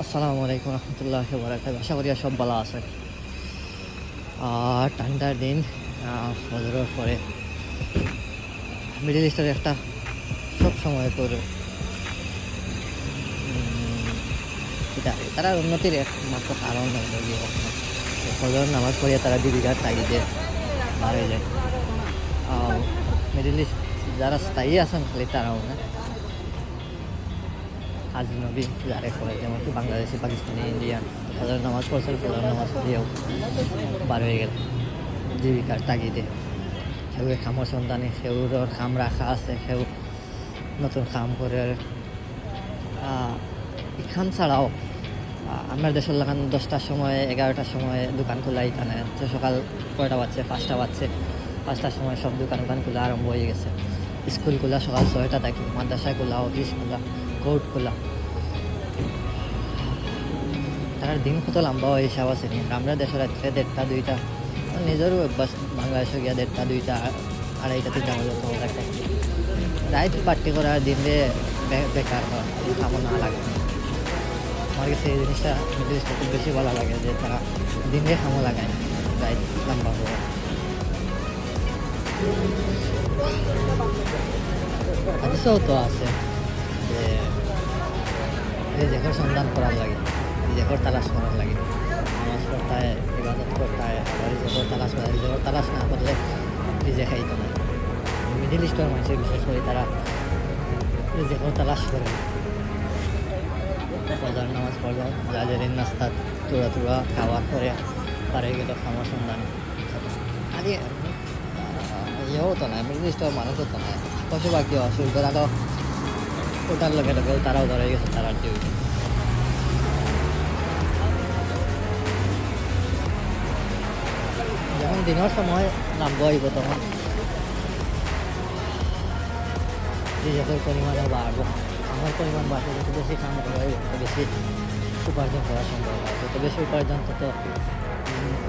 আসসালামু আলাইকুম রহমতুল্লাহি ওয়া বারাকাতুহু। আশা করি সব ভালো আছে। ঠান্ডার দিন, ফজরের পরে মিডল ইস্টের একটা সব সময় করে তারা উন্নতির একমাত্র কারণ হলো যে ফজর নামাজ পড়িয়া তারা জীবিকার তাগিদে মারা যায়। মিডল ইস্ট যারা স্থায়ী আছেন খালি তারাও না, আজনবী যারা করে, যেমন কি বাংলাদেশি, পাকিস্তানি, ইন্ডিয়ান, ফজর নামাজ পড়ছে, ফজর নামাজ পড়িয়াও বার হয়ে গেল জীবিকার তাগিদে। সেও খামর সন্ধানে, সেউর খাম রাখা আছে, সেও নতুন খাম করে। এই খাম ছাড়াও আমার দেশের লাগান 10টার সময় 11টার সময় দোকান খোলাই, তানে সকাল 6টা বাজছে, 5টা বাজছে, 5টার সময় সব দোকান খোলা আরম্ভ হয়ে গেছে। স্কুল খোলা সকাল 6টা থাকি, মাদ্রাসায় খোলা, অফিস খোলা, কোর্ট খোলা। তার দিন কত লম্বা হিসাব আছে নি। আমরা দেশের রাত্রে 1টা 2টা, নিজেরও অভ্যাস বাংলাদেশে গিয়া 1টা 2টা 2:30 3টা মতো থাকে। রাইট পার্টি করার দিনে বেকার হয়, খামো না লাগে। আমার কাছে এই জিনিসটা খুব বেশি ভালো লাগে যে তারা দিনে খামো লাগায় না, রাইট লম্বা হওয়া। হাদিসেও তো আছে যে রিজেকের সন্ধান করার লাগে, রিজেকের তালাশ করার লাগে। নামাজ পড়তে হয়, ইবাদত করতে হয়, আবার রিজেকের তালাশ করা, রিজেকের তালাশ না করলে রিজেক খাইতো না। মিডিল ইস্টের মানুষের বিশেষ করে তারা রিজেকের তালাশ করে। ফজর নামাজ পড়লো, যাদের নাস্তা তুড়া খাওয়ার পরে পারে গেল খাওয়ার সন্ধান। আগে ইয়ে হতো না, মিডিল ইস্টের মানুষ হতো না, পশুপাখি অসুখ আরও ওটার লোকের তারাও ধরে গেছে তারার ডিউটি। যখন দিনের সময় নামবো হইব তখন রিজেকের পরিমাণও বাড়বো। আমার পরিমাণ বাড়বে, যত বেশি কাম করা হয় তত বেশি উপার্জন করা সম্ভব হয়। যত বেশি উপার্জন তত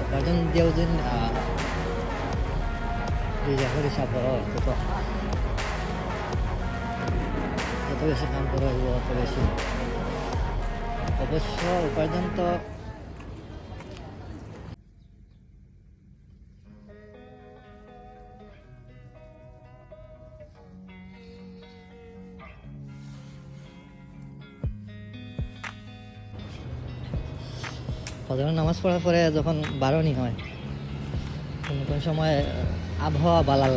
উপার্জন দিয়েও দিন রিজেকের হিসাব করা হয়, যত বেশি কাম করা হইব তত বেশি। অবশ্য উপার্জন তো ফজরের নামাজ পড়ার পরে যখন বারণই হয়, কোন সময় আবহাওয়া বালাল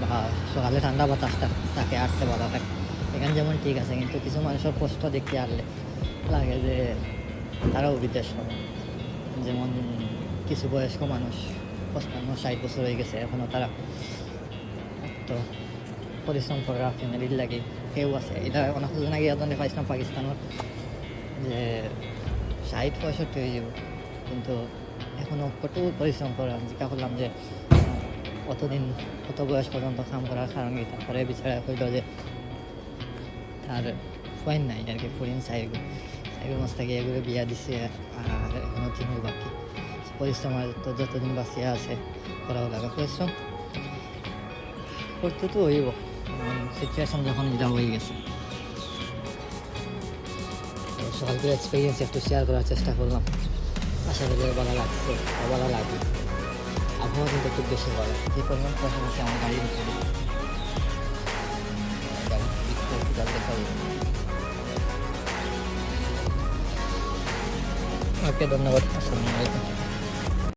বা সকালে ঠান্ডা বাতাসটা তাকে আসতে বাধা থাকে, এখানে যেমন ঠিক আছে। কিন্তু কিছু মানুষের কষ্ট দেখতে আসলে লাগে যে তারাও বিদেশ হবে। যেমন কিছু বয়স্ক মানুষ 55-60 বছর হয়ে গেছে, এখনও তারা তো পরিশ্রম করে ফ্যামিলির লাগে। কেউ আছে, এটা অনেক দিন আগে এজন্য পাইছিলাম পাকিস্তানের যে 60-65 হয়ে যাব, কিন্তু এখনও প্রচুর পরিশ্রম করা। জিজ্ঞাসা করলাম যে কত বয়স পর্যন্ত কাম করার কারণ কি? তারপরে বিচারা কইল যে তার ফয়েন নাই আর কি, ফরিন সাইগুলো মাস থেকে এগুলো বিয়া দিছে, আর এখনও 3 বাকি। পরিশ্রম তো যতদিন বাঁচিয়া আছে করাও লাগে, পরিশ্রম করতে তো হইব। সিচুয়েশন যখন এটা হয়ে গেছে, সকালকে এক্সপিরিয়েন্স একটু শেয়ার করার চেষ্টা করলাম। আশা করি ভালো লাগছে, ভালো লাগবে। আবহাওয়া কিন্তু খুব বেশি ভালো, যে পরিমাণ পয়সা আছে আমার গাড়ির ভিতরে। ওকে, ধন্যবাদ। আসসালামু আলাইকুম।